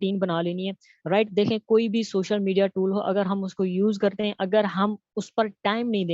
Routine बना लेनी है, राइट। देखें कोई भी सोशल मीडिया टूल हो, अगर हम उसको यूज करते हैं, अगर हम उस पर टाइम नहीं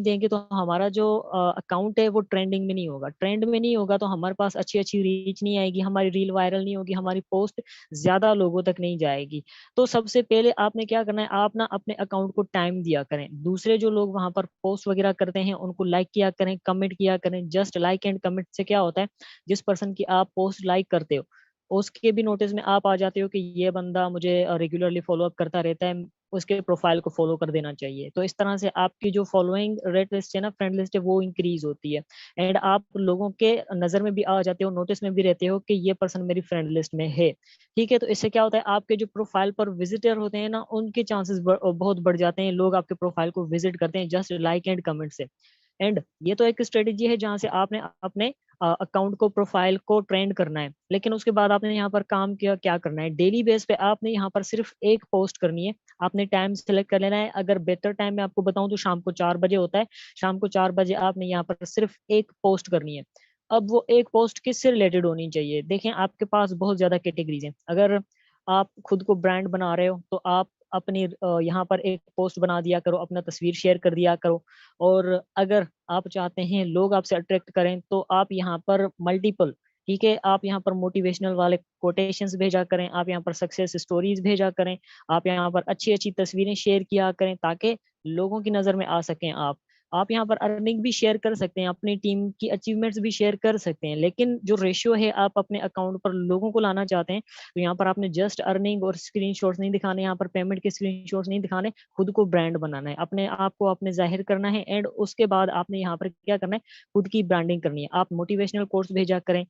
देंगे तो हमारा जो अकाउंट है वो ट्रेंडिंग में नहीं होगा। ट्रेंड में नहीं होगा तो हमारे पास अच्छी अच्छी रीच नहीं आएगी, हमारी रील वायरल नहीं होगी, हमारी पोस्ट ज्यादा लोगों तक नहीं जाएगी। तो सबसे पहले आपने क्या करना है, आप ना अपने अकाउंट को टाइम दिया करें। दूसरे जो लोग वहां पर पोस्ट वगैरह करते हैं उनको लाइक किया करें, कमेंट किया करें। जस्ट लाइक एंड कमेंट से क्या होता है, जिस पर्सन की आप पोस्ट लाइक करते हो उसके भी नोटिस में आप आ जाते हो कि ये बंदा मुझे रेगुलरली फॉलो अप करता रहता है, उसके प्रोफाइल को फॉलो कर देना चाहिए। तो इस तरह से आपकी जो फॉलोइंग रेट लिस्ट है ना, फ्रेंड लिस्ट है, वो इंक्रीज होती है। एंड आप लोगों के नजर में भी आ जाते हो, नोटिस में भी रहते हो कि ये पर्सन मेरी फ्रेंड लिस्ट में है। ठीक है, तो इससे क्या होता है, आपके जो प्रोफाइल पर विजिटर होते हैं ना, उनके चांसेस बहुत बढ़ जाते हैं, लोग आपके प्रोफाइल को विजिट करते हैं जस्ट लाइक एंड कमेंट से। एंड ये तो एक स्ट्रेटेजी है जहां से आपने अपने अकाउंट को, प्रोफाइल को ट्रेंड करना है। लेकिन उसके बाद आपने यहाँ पर काम किया, क्या करना है, डेली बेस पे आपने यहाँ पर सिर्फ एक पोस्ट करनी है। आपने टाइम सेलेक्ट कर लेना है। अगर बेहतर टाइम में आपको बताऊं तो शाम को 4 बजे होता है। शाम को 4 बजे आपने यहाँ पर सिर्फ एक पोस्ट करनी है। अब वो एक पोस्ट किससे रिलेटेड होनी चाहिए, देखें आपके पास बहुत ज्यादा कैटेगरीज हैं। अगर आप खुद को ब्रांड बना रहे हो तो आप अपनी यहाँ पर एक पोस्ट बना दिया करो, अपना तस्वीर शेयर कर दिया करो। और अगर आप चाहते हैं लोग आपसे अट्रैक्ट करें तो आप यहाँ पर मल्टीपल, ठीक है, आप यहाँ पर मोटिवेशनल वाले कोटेशंस भेजा करें, आप यहाँ पर सक्सेस स्टोरीज भेजा करें, आप यहाँ पर अच्छी अच्छी तस्वीरें शेयर किया करें ताकि लोगों की नज़र में आ सकें आप यहाँ पर अर्निंग भी शेयर कर सकते हैं, अपनी टीम की अचीवमेंट्स भी शेयर कर सकते हैं। लेकिन जो रेशियो है, आप अपने अकाउंट पर लोगों को लाना चाहते हैं तो यहाँ पर आपने जस्ट अर्निंग और स्क्रीनशॉट्स नहीं दिखाने, यहाँ पर पेमेंट के स्क्रीनशॉट्स नहीं दिखाने, खुद को ब्रांड बनाना है, अपने आप को आपने जाहिर करना है। एंड उसके बाद आपने यहाँ पर क्या करना है, खुद की ब्रांडिंग करनी है। आप मोटिवेशनल कोर्स भेजा करें,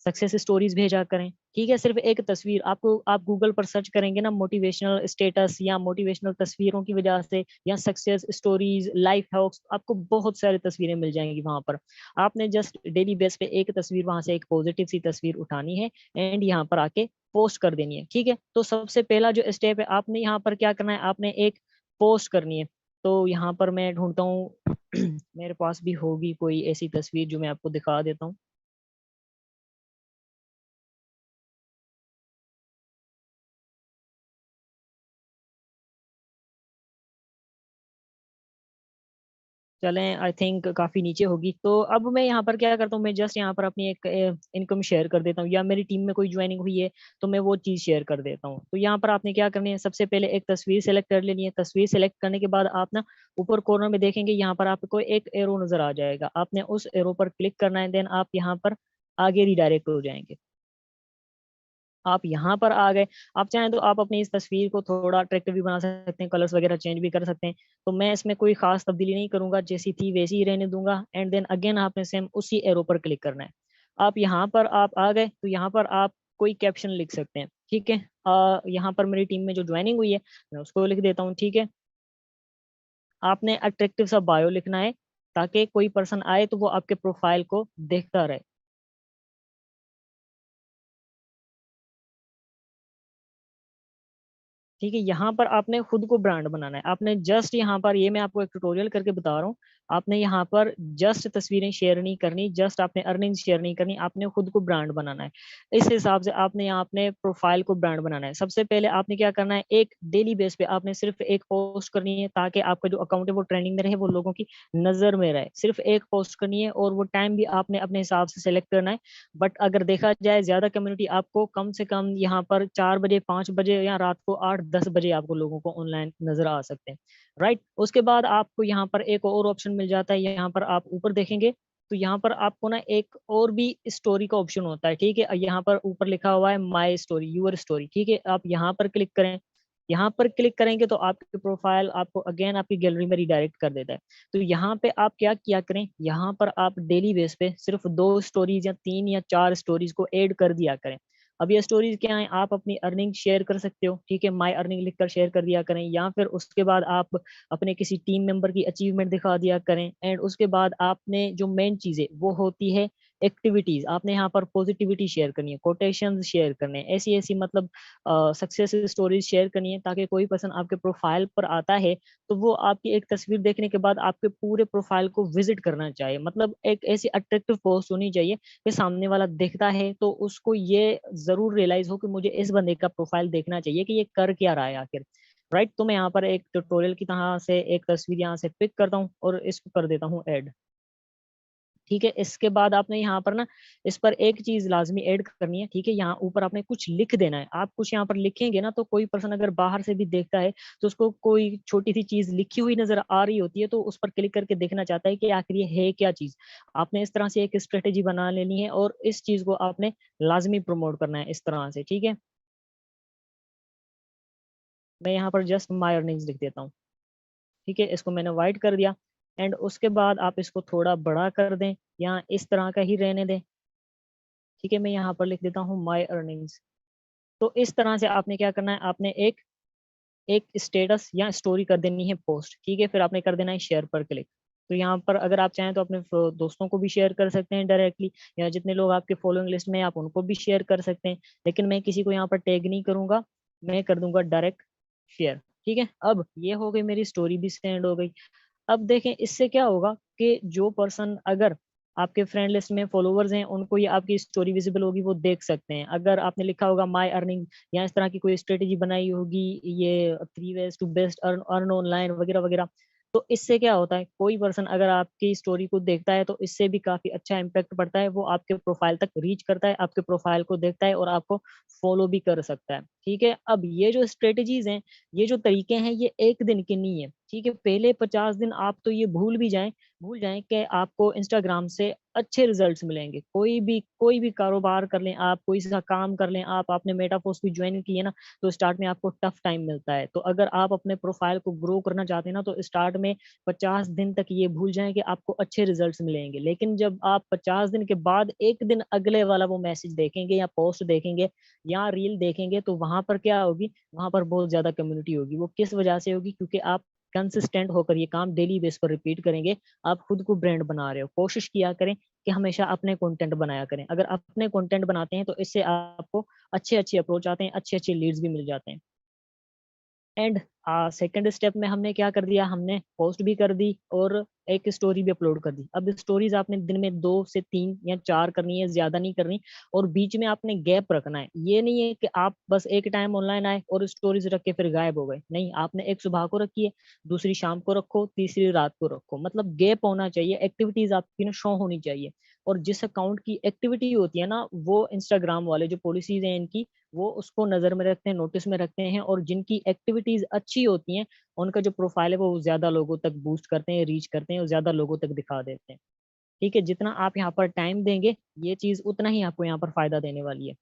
सक्सेस स्टोरीज भेजा करें, ठीक है। सिर्फ एक तस्वीर आपको, आप गूगल पर सर्च करेंगे ना मोटिवेशनल स्टेटस या मोटिवेशनल तस्वीरों की वजह से या सक्सेस स्टोरीज, लाइफ हैक्स, आपको बहुत सारी तस्वीरें मिल जाएंगी वहां पर। आपने जस्ट डेली बेस पे एक तस्वीर वहां से, एक पॉजिटिव सी तस्वीर उठानी है एंड यहाँ पर आके पोस्ट कर देनी है, ठीक है। तो सबसे पहला जो स्टेप है, आपने यहाँ पर क्या करना है, आपने एक पोस्ट करनी है। तो यहाँ पर मैं ढूंढता हूँ मेरे पास भी होगी कोई ऐसी तस्वीर जो मैं आपको दिखा देता हूँ। चलें, आई थिंक काफी नीचे होगी। तो अब मैं यहाँ पर क्या करता हूँ, मैं जस्ट यहाँ पर अपनी एक इनकम शेयर कर देता हूँ, या मेरी टीम में कोई ज्वाइनिंग हुई है तो मैं वो चीज शेयर कर देता हूँ। तो यहाँ पर आपने क्या करनी है, सबसे पहले एक तस्वीर सेलेक्ट कर लेनी है। तस्वीर सेलेक्ट करने के बाद आप ना ऊपर कॉर्नर में देखेंगे, यहाँ पर आपको एक एरो नजर आ जाएगा, आपने उस एरो पर क्लिक करना है। देन आप यहाँ पर आगे रिडायरेक्ट हो जाएंगे। आप यहाँ पर आ गए। आप चाहें तो आप अपनी इस तस्वीर को थोड़ा अट्रैक्टिव भी बना सकते हैं, कलर्स वगैरह चेंज भी कर सकते हैं। तो मैं इसमें कोई खास तब्दीली नहीं करूंगा, जैसी थी वैसी ही रहने दूंगा। एंड देन अगेन आपने सेम उसी एरो पर क्लिक करना है। आप यहाँ पर आप आ गए तो यहाँ पर आप कोई कैप्शन लिख सकते हैं, ठीक है। यहाँ पर मेरी टीम में जो ज्वाइनिंग हुई है मैं उसको लिख देता हूँ, ठीक है। आपने अट्रैक्टिव सा बायो लिखना है ताकि कोई पर्सन आए तो वो आपके प्रोफाइल को देखता रहे। ठीक है, यहाँ पर आपने खुद को ब्रांड बनाना है। आपने जस्ट यहाँ पर, ये मैं आपको एक ट्यूटोरियल करके बता रहा हूँ, आपने यहाँ पर जस्ट तस्वीरें शेयर नहीं करनी, जस्ट आपने अर्निंग शेयर नहीं करनी, आपने खुद को ब्रांड बनाना है। इस हिसाब से आपने यहाँ अपने प्रोफाइल को ब्रांड बनाना है। सबसे पहले आपने क्या करना है, एक डेली बेस पे आपने सिर्फ एक पोस्ट करनी है ताकि आपका जो अकाउंट है वो ट्रेंडिंग में रहे, वो लोगों की नजर में रहे। सिर्फ एक पोस्ट करनी है और वो टाइम भी आपने अपने हिसाब से सेलेक्ट करना है। बट अगर देखा जाए ज्यादा कम्युनिटी, आपको कम से कम यहाँ पर 4 बजे, 5 बजे या रात को 8-10 बजे आपको लोगों को ऑनलाइन नजर आ सकते हैं, राइट। उसके बाद आपको यहाँ पर एक और ऑप्शन मिल जाता है, यहाँ पर आप ऊपर देखेंगे तो यहाँ पर आपको ना एक और भी स्टोरी का ऑप्शन होता है, ठीक है। यहाँ पर ऊपर लिखा हुआ है माई स्टोरी, यूर स्टोरी, ठीक है। आप यहाँ पर क्लिक करें। यहाँ पर क्लिक करेंगे तो आपके प्रोफाइल आपको अगेन आपकी गैलरी में रिडायरेक्ट कर देता है। तो यहाँ पे आप क्या किया करें, यहाँ पर आप डेली बेस पे सिर्फ 2 स्टोरीज या 3 या 4 स्टोरीज को ऐड कर दिया करें। अब ये स्टोरीज क्या है, आप अपनी अर्निंग शेयर कर सकते हो, ठीक है, माई अर्निंग लिखकर शेयर कर दिया करें, या फिर उसके बाद आप अपने किसी टीम मेंबर की अचीवमेंट दिखा दिया करें। एंड उसके बाद आपने जो मेन चीजें वो होती है एक्टिविटीज, आपने यहाँ पर पॉजिटिविटी शेयर करनी है, कोटेशंस शेयर करने हैं, ऐसी ऐसी मतलब सक्सेस स्टोरीज शेयर करनी है, ताकि कोई पर्सन आपके प्रोफाइल पर आता है तो वो आपकी एक तस्वीर देखने के बाद आपके पूरे प्रोफाइल को विजिट करना चाहिए। मतलब एक ऐसी अट्रैक्टिव पोस्ट होनी चाहिए कि सामने वाला देखता है तो उसको ये जरूर रियलाइज हो कि मुझे इस बंदे का प्रोफाइल देखना चाहिए कि ये कर क्या रहा है आखिर। राइट, तो मैं यहाँ पर एक ट्यूटोरियल की तरह से एक तस्वीर यहाँ से पिक करता हूँ और इसको कर देता हूँ ऐड। ठीक है, इसके बाद आपने यहाँ पर ना इस पर एक चीज लाजमी ऐड करनी है। ठीक है, यहाँ ऊपर आपने कुछ लिख देना है। आप कुछ यहाँ पर लिखेंगे ना तो कोई पर्सन अगर बाहर से भी देखता है तो उसको कोई छोटी सी चीज लिखी हुई नजर आ रही होती है तो उस पर क्लिक करके देखना चाहता है कि आखिर ये है क्या चीज। आपने इस तरह से एक स्ट्रेटेजी बना लेनी है और इस चीज को आपने लाजमी प्रमोट करना है इस तरह से। ठीक है, मैं यहाँ पर जस्ट माई अर्निंग्स लिख देता हूँ। ठीक है, इसको मैंने वाइट कर दिया। एंड उसके बाद आप इसको थोड़ा बड़ा कर दें या इस तरह का ही रहने दें। ठीक है, मैं यहाँ पर लिख देता हूँ माई अर्निंग्स। तो इस तरह से आपने क्या करना है, आपने एक एक स्टेटस या स्टोरी कर देनी है पोस्ट। ठीक है, फिर आपने कर देना है शेयर पर क्लिक। तो यहाँ पर अगर आप चाहें तो अपने दोस्तों को भी शेयर कर सकते हैं डायरेक्टली, या जितने लोग आपके फॉलोइंग लिस्ट में हैं, आप उनको भी शेयर कर सकते हैं। लेकिन मैं किसी को यहाँ पर टैग नहीं करूंगा, मैं कर दूंगा डायरेक्ट शेयर। ठीक है, अब ये हो गई, मेरी स्टोरी भी सेंड हो गई। अब देखें इससे क्या होगा कि जो पर्सन अगर आपके फ्रेंड लिस्ट में फॉलोवर्स हैं उनको ये आपकी स्टोरी विजिबल होगी, वो देख सकते हैं। अगर आपने लिखा होगा माई अर्निंग या इस तरह की कोई स्ट्रेटेजी बनाई होगी, ये 3 ways to best earn earn online वगैरह वगैरह, तो इससे क्या होता है, कोई पर्सन अगर आपकी स्टोरी को देखता है तो इससे भी काफी अच्छा इम्पैक्ट पड़ता है। वो आपके प्रोफाइल तक रीच करता है, आपके प्रोफाइल को देखता है और आपको फॉलो भी कर सकता है। ठीक है, अब ये जो स्ट्रेटेजीज हैं, ये जो तरीके हैं, ये एक दिन के नहीं है। ठीक है, पहले 50 दिन आप तो ये भूल जाएं कि आपको इंस्टाग्राम से अच्छे रिजल्ट्स मिलेंगे। कोई भी कारोबार कर लें आप, कोई सा काम कर लें आप, आपने मेटाफोर्स भी ज्वाइन की है ना, तो स्टार्ट में आपको टफ टाइम मिलता है। तो अगर आप अपने प्रोफाइल को ग्रो करना चाहते हैं ना, तो स्टार्ट में 50 दिन तक ये भूल जाएं कि आपको अच्छे रिजल्ट्स मिलेंगे। लेकिन जब आप 50 दिन के बाद एक दिन अगले वाला वो मैसेज देखेंगे या पोस्ट देखेंगे या रील देखेंगे, तो वहां पर क्या होगी, वहां पर बहुत ज्यादा कम्युनिटी होगी। वो किस वजह से होगी, क्योंकि आप कंसिस्टेंट होकर ये काम डेली बेस पर रिपीट करेंगे। आप खुद को ब्रांड बना रहे हो, कोशिश किया करें कि हमेशा अपने कंटेंट बनाया करें। अगर अपने कंटेंट बनाते हैं तो इससे आपको अच्छे अच्छे अप्रोच आते हैं, अच्छे अच्छे लीड्स भी मिल जाते हैं। एंड सेकंड स्टेप में हमने क्या कर दिया, हमने पोस्ट भी कर दी और एक स्टोरी भी अपलोड कर दी। अब स्टोरीज आपने दिन में 2 से 3 या 4 करनी है, ज्यादा नहीं करनी। और बीच में आपने गैप रखना है। ये नहीं है कि आप बस एक टाइम ऑनलाइन आए और स्टोरीज रख के फिर गायब हो गए। नहीं, आपने एक सुबह को रखी है, दूसरी शाम को रखो, तीसरी रात को रखो। मतलब गैप होना चाहिए, एक्टिविटीज आपकी ना शो होनी चाहिए। और जिस अकाउंट की एक्टिविटी होती है ना, वो इंस्टाग्राम वाले जो पॉलिसीज हैं इनकी, वो उसको नजर में रखते हैं, नोटिस में रखते हैं। और जिनकी एक्टिविटीज अच्छी होती हैं उनका जो प्रोफाइल है वो ज्यादा लोगों तक बूस्ट करते हैं, रीच करते हैं और ज्यादा लोगों तक दिखा देते हैं। ठीक है, जितना आप यहाँ पर टाइम देंगे ये चीज उतना ही आपको यहाँ पर फायदा देने वाली है।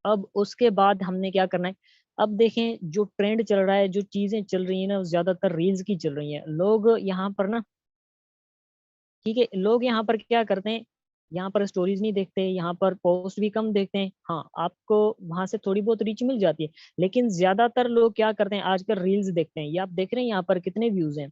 अब उसके बाद हमने क्या करना है, अब देखें जो ट्रेंड चल रहा है, जो चीजें चल रही है ना, ज्यादातर रील्स की चल रही है। लोग यहाँ पर ना, ठीक है, लोग यहाँ पर क्या करते हैं, यहाँ पर स्टोरीज नहीं देखते, यहाँ पर पोस्ट भी कम देखते हैं। हाँ, आपको वहां से थोड़ी बहुत रीच मिल जाती है, लेकिन ज्यादातर लोग क्या करते हैं आजकल, रील्स देखते हैं। ये आप देख रहे हैं यहाँ पर कितने व्यूज हैं।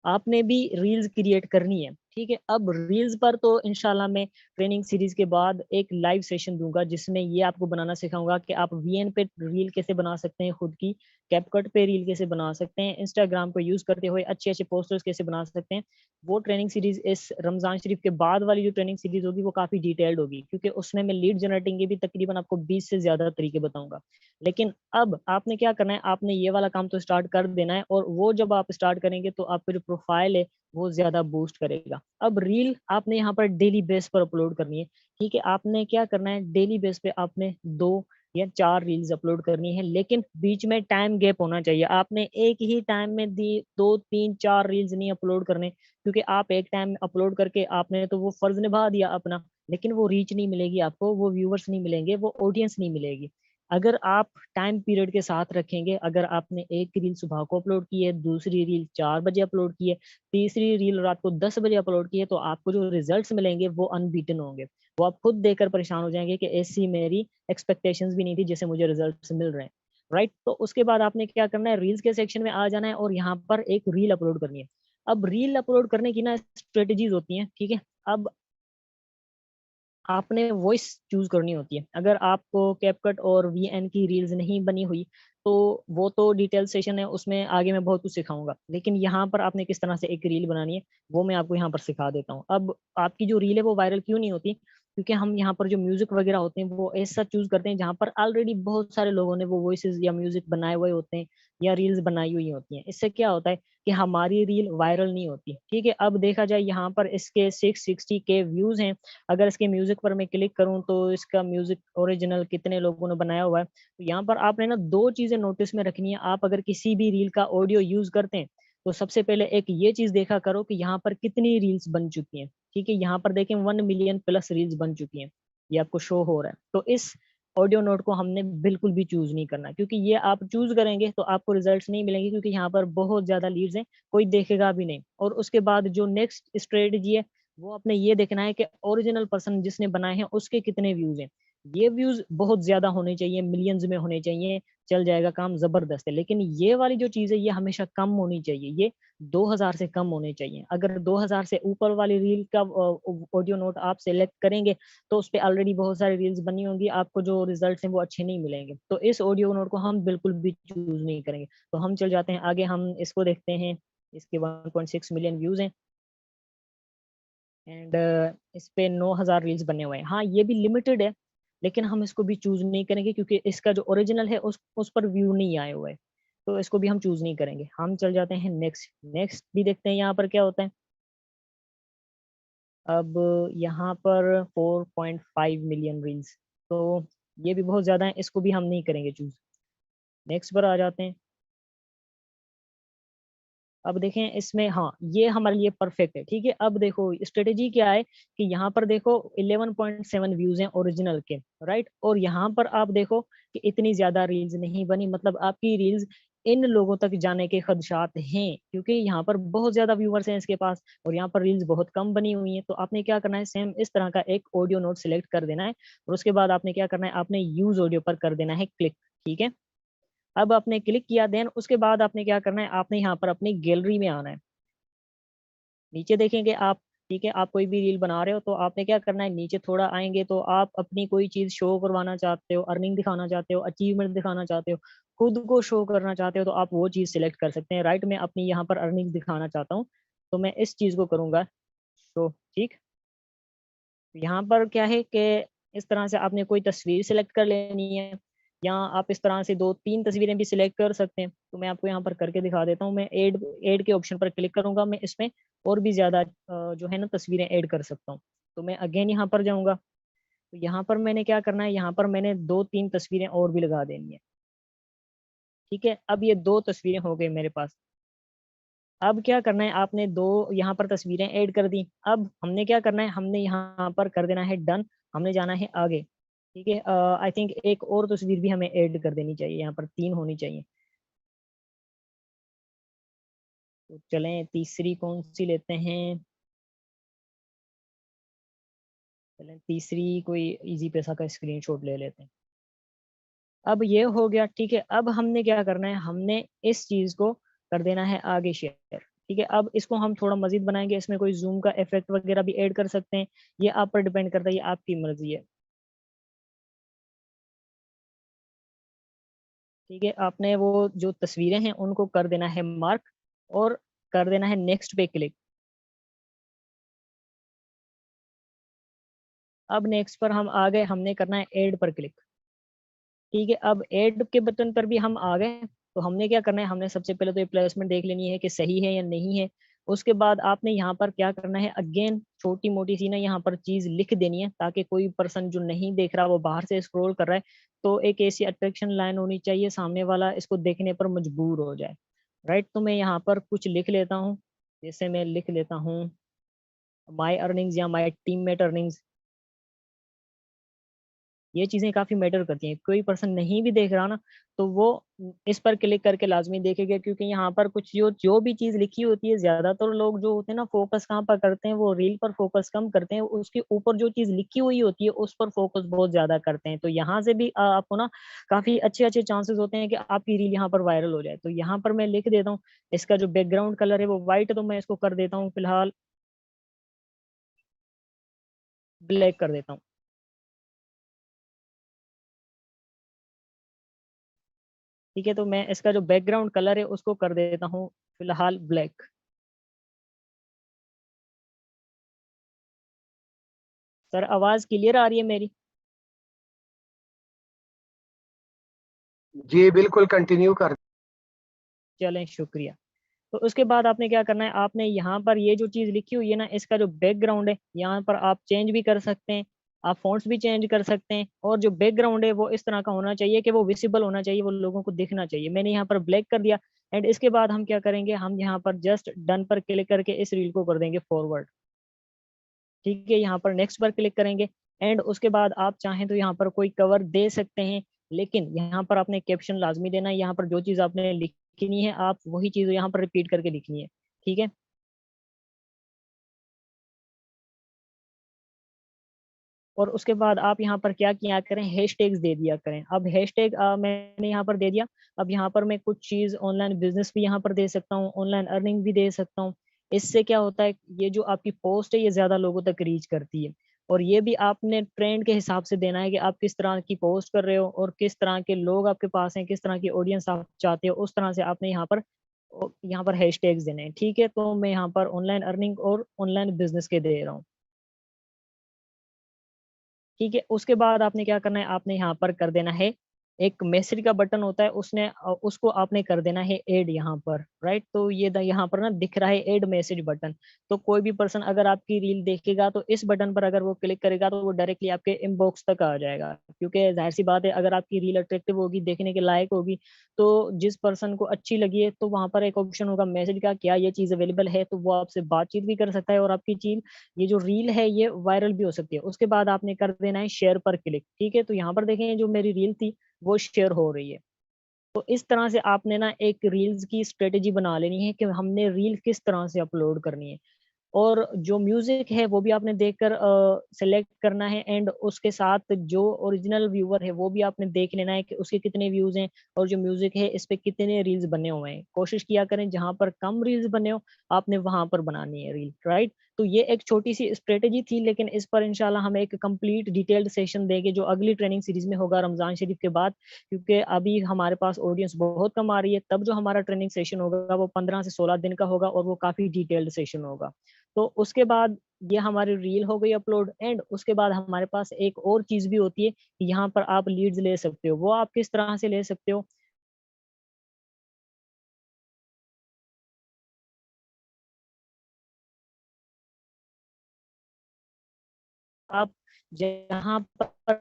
आपने भी रील्स क्रिएट करनी है। ठीक है, अब रील्स पर तो इंशाल्लाह मैं ट्रेनिंग सीरीज के बाद एक लाइव सेशन दूंगा जिसमें ये आपको बनाना सिखाऊंगा कि आप वीएन पे रील कैसे बना सकते हैं खुद की, कैपकट पे रील कैसे बना सकते हैं, इंस्टाग्राम को यूज करते हुए अच्छे अच्छे पोस्टर्स कैसे बना सकते हैं। वो ट्रेनिंग सीरीज इस रमजान शरीफ के बाद वाली जो ट्रेनिंग सीरीज होगी वो काफी डिटेल्ड होगी, क्योंकि उसमें मैं लीड जनरेटिंग के भी तकरीबन आपको 20 से ज्यादा तरीके बताऊंगा। लेकिन अब आपने क्या करना है, आपने ये वाला काम तो स्टार्ट कर देना है, और वो जब आप स्टार्ट करेंगे तो आपका जो प्रोफाइल है वो ज्यादा बूस्ट करेगा। अब रील आपने यहाँ पर डेली बेस पर अपलोड करनी है। ठीक है, आपने क्या करना है, डेली बेस पे आपने 2 या 4 रील्स अपलोड करनी है, लेकिन बीच में टाइम गैप होना चाहिए। आपने एक ही टाइम में दी 2 3 4 रील्स नहीं अपलोड करने, क्योंकि आप एक टाइम अपलोड करके आपने तो वो फर्ज निभा दिया अपना, लेकिन वो रीच नहीं मिलेगी आपको, वो व्यूवर्स नहीं मिलेंगे, वो ऑडियंस नहीं मिलेगी। अगर आप टाइम पीरियड के साथ रखेंगे, अगर आपने एक रील सुबह को अपलोड की है, दूसरी रील 4 बजे अपलोड की है, तीसरी रील रात को 10 बजे अपलोड की है, तो आपको जो रिजल्ट्स मिलेंगे वो अनबीटन होंगे। वो आप खुद देखकर परेशान हो जाएंगे कि ऐसी मेरी एक्सपेक्टेशंस भी नहीं थी जैसे मुझे रिजल्ट्स मिल रहे हैं। राइट, तो उसके बाद आपने क्या करना है, रील्स के सेक्शन में आ जाना है और यहाँ पर एक रील अपलोड करनी है। अब रील अपलोड करने की ना स्ट्रेटेजीज होती हैं। ठीक है, अब आपने वॉइस चूज करनी होती है। अगर आपको कैपकट और वीएन की रील्स नहीं बनी हुई तो वो तो डिटेल सेशन है, उसमें आगे मैं बहुत कुछ सिखाऊंगा, लेकिन यहाँ पर आपने किस तरह से एक रील बनानी है वो मैं आपको यहाँ पर सिखा देता हूँ। अब आपकी जो रील है वो वायरल क्यों नहीं होती, क्योंकि हम यहाँ पर जो म्यूजिक वगैरह होते हैं वो ऐसा चूज करते हैं जहाँ पर ऑलरेडी बहुत सारे लोगों ने वो वॉइसेस या म्यूजिक बनाए हुए होते हैं या रील्स बनाई हुई होती हैं। इससे क्या होता है कि हमारी रील वायरल नहीं होती। ठीक है, अब देखा जाए यहाँ पर इसके 660 के व्यूज हैं। अगर इसके म्यूजिक पर मैं क्लिक करूं तो इसका म्यूजिक ओरिजिनल कितने लोगों ने बनाया हुआ है, तो यहाँ पर आपने ना दो चीजें नोटिस में रखनी है। आप अगर किसी भी रील का ऑडियो यूज करते हैं तो सबसे पहले एक ये चीज देखा करो कि यहाँ पर कितनी रील्स बन चुकी हैं। ठीक है, यहाँ पर देखें 1 मिलियन प्लस रील्स बन चुकी हैं, ये आपको शो हो रहा है। तो इस ऑडियो नोट को हमने बिल्कुल भी चूज नहीं करना, क्योंकि ये आप चूज करेंगे तो आपको रिजल्ट्स नहीं मिलेंगे, क्योंकि यहाँ पर बहुत ज्यादा लीड्स हैं, कोई देखेगा भी नहीं। और उसके बाद जो नेक्स्ट स्ट्रेटजी है वो आपने ये देखना है कि ओरिजिनल पर्सन जिसने बनाए हैं उसके कितने व्यूज हैं। ये व्यूज बहुत ज्यादा होने चाहिए, मिलियंस में होने चाहिए, चल जाएगा काम, जबरदस्त है। लेकिन ये वाली जो चीज है ये हमेशा कम होनी चाहिए, ये 2000 से कम होने चाहिए। अगर 2000 से ऊपर वाली रील का ऑडियो नोट आप सेलेक्ट करेंगे तो उस पर ऑलरेडी बहुत सारी रील्स बनी होंगी, आपको जो रिजल्ट हैं वो अच्छे नहीं मिलेंगे। तो इस ऑडियो नोट को हम बिल्कुल भी चूज नहीं करेंगे। तो हम चल जाते हैं आगे, हम इसको देखते हैं। इसके 1.6 मिलियन व्यूज हैं एंड इस पे 9000 रील्स बने हुए हैं। हाँ, ये भी लिमिटेड है, लेकिन हम इसको भी चूज नहीं करेंगे क्योंकि इसका जो ओरिजिनल है उस पर व्यू नहीं आए हुए, तो इसको भी हम चूज नहीं करेंगे। हम चल जाते हैं नेक्स्ट। नेक्स्ट भी देखते हैं यहाँ पर क्या होता है। अब यहाँ पर 4.5 मिलियन रील्स, तो ये भी बहुत ज्यादा है, इसको भी हम नहीं करेंगे चूज। नेक्स्ट पर आ जाते हैं। अब देखें इसमें, हाँ ये हमारे लिए परफेक्ट है। ठीक है, अब देखो स्ट्रेटेजी क्या है कि यहाँ पर देखो 11.7 व्यूज हैं ओरिजिनल के, राइट। और यहाँ पर आप देखो कि इतनी ज्यादा रील्स नहीं बनी, मतलब आपकी रील्स इन लोगों तक जाने के खदशात हैं, क्योंकि यहाँ पर बहुत ज्यादा व्यूवर्स हैं इसके पास और यहाँ पर रील्स बहुत कम बनी हुई हैं। तो आपने क्या करना है, सेम इस तरह का एक ऑडियो नोट सिलेक्ट कर देना है और उसके बाद आपने क्या करना है, आपने यूज ऑडियो पर कर देना है क्लिक। ठीक है, अब आपने क्लिक किया, देन उसके बाद आपने क्या करना है, आपने यहाँ पर अपनी गैलरी में आना है। नीचे देखेंगे आप, ठीक है, आप कोई भी रील बना रहे हो तो आपने क्या करना है, नीचे थोड़ा आएंगे तो आप अपनी कोई चीज शो करवाना चाहते हो, अर्निंग दिखाना चाहते हो, अचीवमेंट दिखाना चाहते हो, खुद को शो करना चाहते हो, तो आप वो चीज सिलेक्ट कर सकते हैं। राइट, मैं अपनी यहाँ पर अर्निंग दिखाना चाहता हूँ तो मैं इस चीज को करूंगा शो। ठीक, यहाँ पर क्या है कि इस तरह से आपने कोई तस्वीर सिलेक्ट कर लेनी है, या आप इस तरह से दो तीन तस्वीरें भी सिलेक्ट कर सकते हैं। तो मैं आपको यहाँ पर करके दिखा देता हूँ। मैं ऐड ऐड के ऑप्शन पर क्लिक करूंगा, मैं इसमें और भी ज्यादा जो है ना तस्वीरें ऐड कर सकता हूँ। तो मैं अगेन यहाँ पर जाऊंगा, तो यहाँ पर मैंने क्या करना है, यहाँ पर मैंने दो तीन तस्वीरें और भी लगा देनी है। ठीक है, अब ये दो तस्वीरें हो गई मेरे पास। अब क्या करना है, आपने दो यहाँ पर तस्वीरें ऐड कर दी। अब हमने क्या करना है, हमने यहाँ पर कर देना है डन, हमने जाना है आगे। ठीक है, आई थिंक एक और तस्वीर भी हमें ऐड कर देनी चाहिए, यहाँ पर तीन होनी चाहिए। तो चलें तीसरी कौन सी लेते हैं, चलें तीसरी कोई इजी पैसा का स्क्रीनशॉट ले लेते हैं। अब ये हो गया। ठीक है, अब हमने क्या करना है, हमने इस चीज को कर देना है आगे शेयर। ठीक है, अब इसको हम थोड़ा मजीद बनाएंगे, इसमें कोई जूम का इफेक्ट वगैरह भी ऐड कर सकते हैं, ये आप पर डिपेंड करता है, ये आपकी मर्जी है। ठीक है, आपने वो जो तस्वीरें हैं उनको कर देना है मार्क और कर देना है नेक्स्ट पे क्लिक। अब नेक्स्ट पर हम आ गए, हमने करना है ऐड पर क्लिक। ठीक है, अब ऐड के बटन पर भी हम आ गए। तो हमने क्या करना है, हमने सबसे पहले तो ये प्लेसमेंट देख लेनी है कि सही है या नहीं है। उसके बाद आपने यहाँ पर क्या करना है, अगेन छोटी मोटी सी ना यहाँ पर चीज लिख देनी है, ताकि कोई पर्सन जो नहीं देख रहा वो बाहर से स्क्रॉल कर रहा है तो एक ऐसी अट्रैक्शन लाइन होनी चाहिए, सामने वाला इसको देखने पर मजबूर हो जाए। राइट, तो मैं यहाँ पर कुछ लिख लेता हूँ। जैसे मैं लिख लेता हूँ माई अर्निंग्स या माई टीममेट अर्निंग्स। ये चीजें काफी मैटर करती हैं। कोई पर्सन नहीं भी देख रहा ना तो वो इस पर क्लिक करके लाजमी देखेगा, क्योंकि यहाँ पर कुछ जो जो भी चीज लिखी होती है, ज्यादातर लोग जो होते हैं ना फोकस कहाँ पर करते हैं, वो रील पर फोकस कम करते हैं, उसके ऊपर जो चीज लिखी हुई होती है उस पर फोकस बहुत ज्यादा करते हैं। तो यहाँ से भी आपको ना काफी अच्छे अच्छे चांसेस होते हैं कि आपकी रील यहाँ पर वायरल हो जाए। तो यहाँ पर मैं लिख देता हूँ, इसका जो बैकग्राउंड कलर है वो व्हाइट है, तो मैं इसको कर देता हूँ फिलहाल ब्लैक कर देता हूँ। ठीक है, तो मैं इसका जो बैकग्राउंड कलर है उसको कर देता हूँ फिलहाल ब्लैक। सर आवाज क्लियर आ रही है मेरी? जी बिल्कुल, कंटिन्यू कर। चलें, शुक्रिया। तो उसके बाद आपने क्या करना है, आपने यहाँ पर ये जो चीज़ लिखी हुई है ना, इसका जो बैकग्राउंड है यहाँ पर आप चेंज भी कर सकते हैं, आप फॉन्ट्स भी चेंज कर सकते हैं, और जो बैकग्राउंड है वो इस तरह का होना चाहिए कि वो विजिबल होना चाहिए, वो लोगों को दिखना चाहिए। मैंने यहाँ पर ब्लैक कर दिया। एंड इसके बाद हम क्या करेंगे, हम यहाँ पर जस्ट डन पर क्लिक करके इस रील को कर देंगे फॉरवर्ड। ठीक है, यहाँ पर नेक्स्ट पर क्लिक करेंगे। एंड उसके बाद आप चाहें तो यहाँ पर कोई कवर दे सकते हैं, लेकिन यहाँ पर आपने कैप्शन लाजमी देना है। यहाँ पर जो चीज़ आपने लिखनी है आप वही चीज़ यहाँ पर रिपीट करके लिखनी है। ठीक है, और उसके बाद आप यहाँ पर क्या किया करें, हैशटैग्स दे दिया करें। अब हैशटैग मैंने यहाँ पर दे दिया। अब यहाँ पर मैं कुछ चीज़ ऑनलाइन बिजनेस भी यहाँ पर दे सकता हूँ, ऑनलाइन अर्निंग भी दे सकता हूँ। इससे क्या होता है, ये जो आपकी पोस्ट है ये ज़्यादा लोगों तक रीच करती है। और ये भी आपने ट्रेंड के हिसाब से देना है कि आप किस तरह की पोस्ट कर रहे हो और किस तरह के लोग आपके पास हैं, किस तरह की ऑडियंस आप चाहते हो, उस तरह से आपने यहाँ पर हैशटैग्स देने हैं। ठीक है, तो मैं यहाँ पर ऑनलाइन अर्निंग और ऑनलाइन बिजनेस के दे रहा हूँ। ठीक है, उसके बाद आपने क्या करना है, आपने यहाँ पर कर देना है एक मैसेज का बटन होता है, उसको आपने कर देना है ऐड यहाँ पर। राइट, तो यहाँ पर ना दिख रहा है ऐड मैसेज बटन। तो कोई भी पर्सन अगर आपकी रील देखेगा तो इस बटन पर अगर वो क्लिक करेगा तो वो डायरेक्टली आपके इनबॉक्स तक आ जाएगा, क्योंकि जाहिर सी बात है अगर आपकी रील अट्रैक्टिव होगी, देखने के लायक होगी, तो जिस पर्सन को अच्छी लगी है तो वहां पर एक ऑप्शन होगा मैसेज का, क्या ये चीज अवेलेबल है, तो वो आपसे बातचीत भी कर सकता है और आपकी चीज, ये जो रील है ये वायरल भी हो सकती है। उसके बाद आपने कर देना है शेयर पर क्लिक। ठीक है, तो यहाँ पर देखें जो मेरी रील थी वो शेयर हो रही है। तो इस तरह से आपने ना एक रील्स की स्ट्रेटेजी बना लेनी है कि हमने रील किस तरह से अपलोड करनी है। और जो म्यूजिक है वो भी आपने देखकर सेलेक्ट करना है। एंड उसके साथ जो ओरिजिनल व्यूअर है वो भी आपने देख लेना है कि उसके कितने व्यूज हैं, और जो म्यूजिक है इस पे कितने रील्स बने हुए हैं। कोशिश किया करें जहां पर कम रील्स बने हो आपने वहां पर बनानी है रील। राइट, तो ये एक छोटी सी स्ट्रेटेजी थी, लेकिन इस पर इंशाल्लाह हम एक कंप्लीट डिटेल्ड सेशन देंगे जो अगली ट्रेनिंग सीरीज में होगा रमजान शरीफ के बाद, क्योंकि अभी हमारे पास ऑडियंस बहुत कम आ रही है। तब जो हमारा ट्रेनिंग सेशन होगा वो 15 से 16 दिन का होगा और वो काफी डिटेल्ड सेशन होगा। तो उसके बाद ये हमारी रील हो गई अपलोड। एंड उसके बाद हमारे पास एक और चीज भी होती है कि यहाँ पर आप लीड्स ले सकते हो। वो आप किस तरह से ले सकते हो, आप जहाँ पर,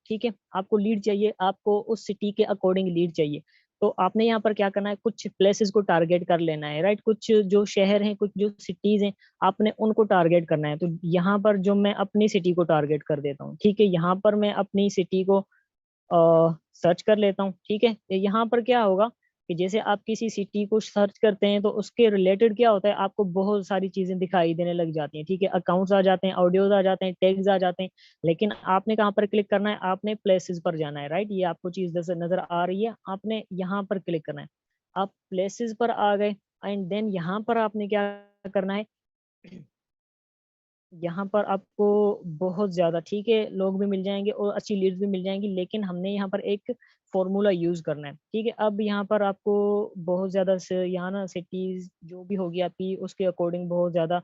ठीक है, आपको लीड चाहिए, आपको उस सिटी के अकॉर्डिंग लीड चाहिए, तो आपने यहाँ पर क्या करना है, कुछ प्लेसेस को टारगेट कर लेना है। राइट, कुछ जो शहर हैं, कुछ जो सिटीज हैं, आपने उनको टारगेट करना है। तो यहाँ पर जो मैं अपनी सिटी को टारगेट कर देता हूँ। ठीक है, यहाँ पर मैं अपनी सिटी को सर्च कर लेता हूँ। ठीक है, तो यहाँ पर क्या होगा कि जैसे आप किसी सिटी को सर्च करते हैं तो उसके रिलेटेड क्या होता है, आपको बहुत सारी चीजें दिखाई देने लग जाती हैं। ठीक है, अकाउंट्स आ जाते हैं, ऑडियोज आ जाते हैं, टैग्स आ जाते हैं। लेकिन आपने कहाँ पर क्लिक करना है, आपने प्लेसेस पर जाना है। राइट, ये आपको चीज जैसे नजर आ रही है, आपने यहाँ पर क्लिक करना है। आप प्लेसेस पर आ गए। एंड देन यहाँ पर आपने क्या करना है, यहाँ पर आपको बहुत ज्यादा, ठीक है, लोग भी मिल जाएंगे और अच्छी लीड्स भी मिल जाएंगी, लेकिन हमने यहाँ पर एक फॉर्मूला यूज करना है। ठीक है, अब यहाँ पर आपको बहुत ज्यादा से यहाँ ना सिटीज जो भी होगी आपकी उसके अकॉर्डिंग बहुत ज्यादा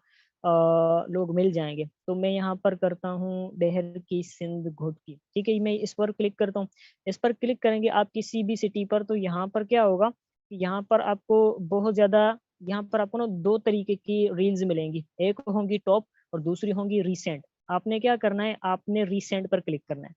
लोग मिल जाएंगे। तो मैं यहाँ पर करता हूँ डहर की सिंध घुट की। ठीक है, मैं इस पर क्लिक करता हूँ। इस पर क्लिक करेंगे आप किसी भी सिटी पर, तो यहाँ पर क्या होगा, यहाँ पर आपको बहुत ज्यादा, यहाँ पर आपको ना दो तरीके की रील्स मिलेंगी, एक होंगी टॉप और दूसरी होंगी रिसेंट। आपने क्या करना है, आपने रिसेंट पर क्लिक करना है।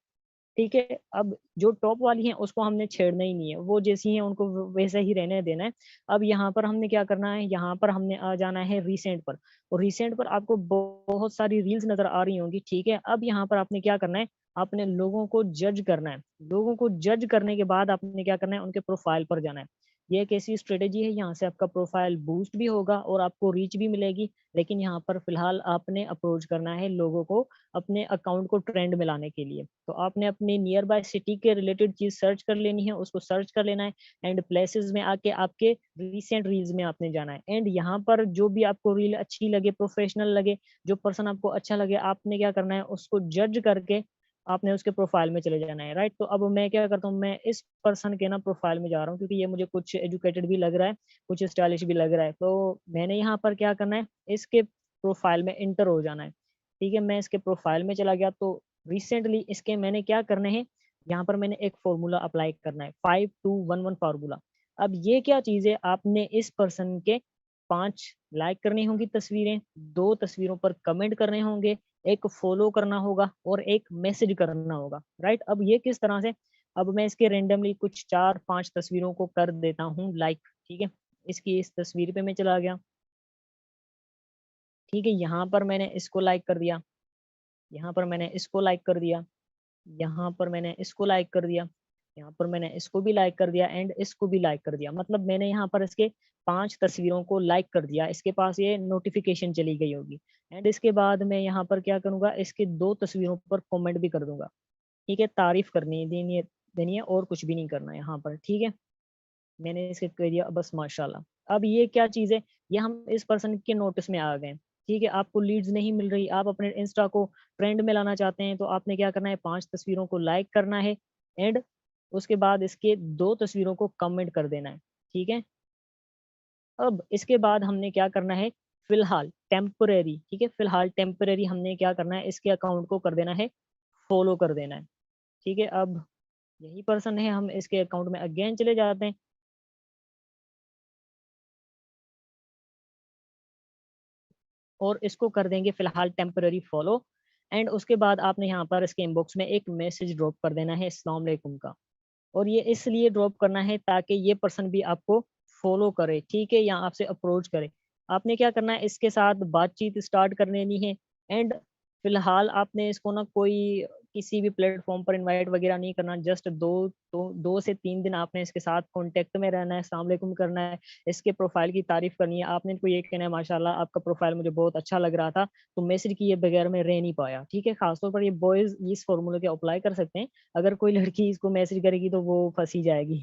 ठीक है, अब जो टॉप वाली है उसको हमने छेड़ना ही नहीं है, वो जैसी है उनको वैसा ही रहने देना है। अब यहाँ पर हमने क्या करना है, यहाँ पर हमने आ जाना है रिसेंट पर। और रिसेंट पर आपको बहुत सारी रील्स नजर आ रही होंगी। ठीक है, अब यहाँ पर आपने क्या करना है, आपने लोगों को जज करना है। लोगों को जज करने के बाद आपने क्या करना है, उनके प्रोफाइल पर जाना है। ये एक ऐसी स्ट्रेटेजी है, यहाँ से आपका प्रोफाइल बूस्ट भी होगा और आपको रीच भी मिलेगी। लेकिन यहाँ पर फिलहाल आपने अप्रोच करना है लोगों को अपने अकाउंट को ट्रेंड में लाने के लिए। तो आपने अपने नियर बाय सिटी के रिलेटेड चीज सर्च कर लेनी है, उसको सर्च कर लेना है। एंड प्लेसेस में आके आपके रिसेंट रील्स में आपने जाना है। एंड यहाँ पर जो भी आपको रील अच्छी लगे, प्रोफेशनल लगे, जो पर्सन आपको अच्छा लगे, आपने क्या करना है, उसको जज करके आपने उसके प्रोफाइल में चले जाना है, राइट। तो अब मैं क्या करता हूँ, मैं इस पर्सन के ना प्रोफाइल में जा रहा हूँ, क्योंकि ये मुझे कुछ एजुकेटेड भी लग रहा है, कुछ स्टाइलिश भी लग रहा है। तो मैंने यहाँ पर क्या करना है, इसके प्रोफाइल में एंटर हो जाना है। ठीक है, मैं इसके प्रोफाइल में चला गया, तो रिसेंटली इसके मैंने क्या करने हैं, यहाँ पर मैंने एक फॉर्मूला अप्लाई करना है, 5211 फार्मूला। अब ये क्या चीज़ है, आपने इस पर्सन के 5 लाइक करनी होंगी तस्वीरें, 2 तस्वीरों पर कमेंट करने होंगे, एक फॉलो करना होगा और एक मैसेज करना होगा, राइट। अब ये किस तरह से, अब मैं इसके रेंडमली कुछ 4-5 तस्वीरों को कर देता हूँ लाइक। ठीक है, इसकी इस तस्वीर पे मैं चला गया। ठीक है, यहाँ पर मैंने इसको लाइक कर दिया, यहाँ पर मैंने इसको लाइक कर दिया, यहाँ पर मैंने इसको लाइक कर दिया, यहाँ पर मैंने इसको भी लाइक कर दिया एंड इसको भी लाइक कर दिया। मतलब मैंने यहाँ पर इसके 5 तस्वीरों को लाइक कर दिया, इसके पास ये नोटिफिकेशन चली गई होगी। एंड इसके बाद मैं यहाँ पर क्या करूँगा, इसके 2 तस्वीरों पर कमेंट भी कर दूंगा। ठीक है, तारीफ करनी है, देनी है और कुछ भी नहीं करना है यहाँ पर। ठीक है, मैंने इसके कह दिया बस माशाल्लाह। अब ये क्या चीज़ है, ये हम इस पर्सन के नोटिस में आ गए। ठीक है, आपको लीड्स नहीं मिल रही, आप अपने इंस्टा को ट्रेंड में लाना चाहते हैं, तो आपने क्या करना है, 5 तस्वीरों को लाइक करना है एंड उसके बाद इसके 2 तस्वीरों को कमेंट कर देना है। ठीक है, अब इसके बाद हमने क्या करना है, फिलहाल टेम्परेरी, ठीक है, फिलहाल टेम्परेरी हमने क्या करना है, इसके अकाउंट को कर देना है, फॉलो कर देना है। ठीक है, अब यही पर्सन है, हम इसके अकाउंट में अगेन चले जाते हैं और इसको कर देंगे फिलहाल टेम्पररी फॉलो। एंड उसके बाद आपने यहाँ पर इसके इनबॉक्स में एक मैसेज ड्रॉप कर देना है अस्सलाम वालेकुम का। और ये इसलिए ड्रॉप करना है ताकि ये पर्सन भी आपको फॉलो करे, ठीक है, या आपसे अप्रोच करे। आपने क्या करना है, इसके साथ बातचीत स्टार्ट कर लेनी है। एंड फिलहाल आपने इसको ना कोई किसी भी प्लेटफॉर्म पर इनवाइट वगैरह नहीं करना, जस्ट 2 से 3 दिन आपने इसके साथ कांटेक्ट में रहना है, अस्सलाम वालेकुम करना है, इसके प्रोफाइल की तारीफ करनी है, आपने इनको ये कहना है माशाल्लाह आपका प्रोफाइल मुझे बहुत अच्छा लग रहा था, तो मैसेज किए बगैर मैं रह नहीं पाया। ठीक है, खासतौर पर ये बॉयज इस फॉर्मूले के अप्लाई कर सकते हैं। अगर कोई लड़की इसको मैसेज करेगी तो वो फंसी जाएगी।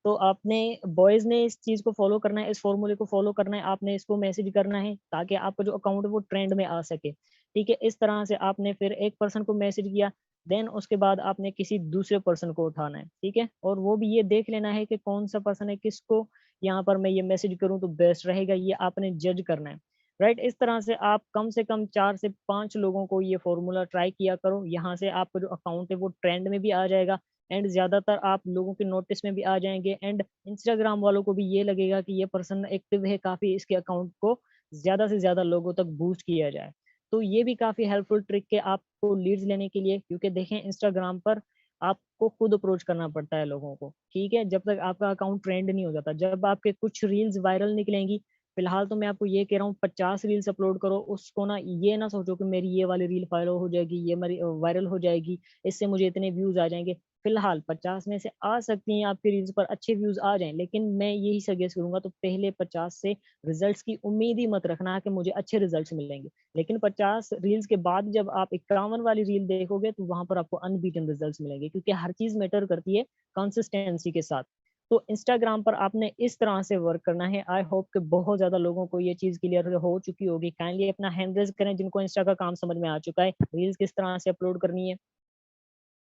तो आपने बॉयज ने इस चीज को फॉलो करना है, इस फॉर्मूले को फॉलो करना है, आपने इसको मैसेज करना है ताकि आपका जो अकाउंट है वो ट्रेंड में आ सके। ठीक है, इस तरह से आपने फिर एक पर्सन को मैसेज किया, देन उसके बाद आपने किसी दूसरे पर्सन को उठाना है। ठीक है, और वो भी ये देख लेना है कि कौन सा पर्सन है, किसको यहाँ पर मैं ये मैसेज करूँ तो बेस्ट रहेगा, ये आपने जज करना है। राइट, इस तरह से कम 4 से 5 लोगों को ये फॉर्मूला ट्राई किया करो, यहाँ से आपका जो अकाउंट है वो ट्रेंड में भी आ जाएगा एंड ज्यादातर आप लोगों के नोटिस में भी आ जाएंगे एंड इंस्टाग्राम वालों को भी ये लगेगा कि ये पर्सन एक्टिव है काफी, इसके अकाउंट को ज्यादा से ज्यादा लोगों तक बूस्ट किया जाए। तो ये भी काफी हेल्पफुल ट्रिक है आपको लीड्स लेने के लिए, क्योंकि देखें इंस्टाग्राम पर आपको खुद अप्रोच करना पड़ता है लोगों को। ठीक है, जब तक आपका अकाउंट ट्रेंड नहीं हो जाता, जब आपके कुछ रील्स वायरल निकलेंगी, फिलहाल तो मैं आपको ये कह रहा हूँ 50 रील्स अपलोड करो, उसको ना ये ना सोचो कि मेरी ये वाली रील फॉलो हो जाएगी, ये मेरी वायरल हो जाएगी, इससे मुझे इतने व्यूज आ जाएंगे। फिलहाल 50 में से आ सकती हैं आपकी रील्स पर अच्छे व्यूज आ जाएं, लेकिन मैं यही सजेस्ट करूंगा तो पहले 50 से रिजल्ट्स की उम्मीद ही मत रखना कि मुझे अच्छे रिजल्ट्स मिलेंगे। लेकिन 50 रील्स के बाद जब आप 51 वाली रील देखोगे तो वहां पर आपको अनबीटन रिजल्ट्स मिलेंगे, क्योंकि हर चीज मैटर करती है कंसिस्टेंसी के साथ। तो इंस्टाग्राम पर आपने इस तरह से वर्क करना है। आई होप कि बहुत ज्यादा लोगों को ये चीज क्लियर हो चुकी होगी। काइंडली अपना हैंड रेज करें जिनको इंस्टा का काम समझ में आ चुका है, रील्स किस तरह से अपलोड करनी है।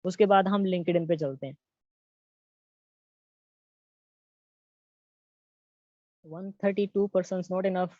उसके बाद हम लिंक्डइन पे चलते हैं। 132 पर्सन नॉट इनफ।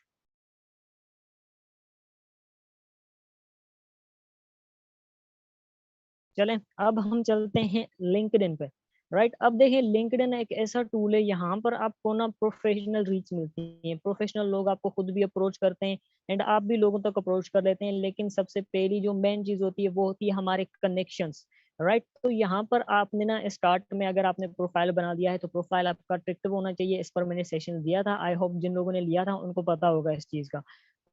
चलें, अब हम चलते हैं लिंक्डइन पे। राइट, अब देखिए लिंक्डइन एक ऐसा टूल है, यहाँ पर आपको ना प्रोफेशनल रीच मिलती है, प्रोफेशनल लोग आपको खुद भी अप्रोच करते हैं एंड आप भी लोगों तक अप्रोच कर लेते हैं। लेकिन सबसे पहली जो मेन चीज होती है वो होती है हमारे कनेक्शंस। राइट, तो यहाँ पर आपने ना स्टार्ट में अगर आपने प्रोफाइल बना दिया है तो प्रोफाइल आपका अट्रैक्टिव होना चाहिए। इस पर मैंने सेशन दिया था, आई होप जिन लोगों ने लिया था उनको पता होगा इस चीज का।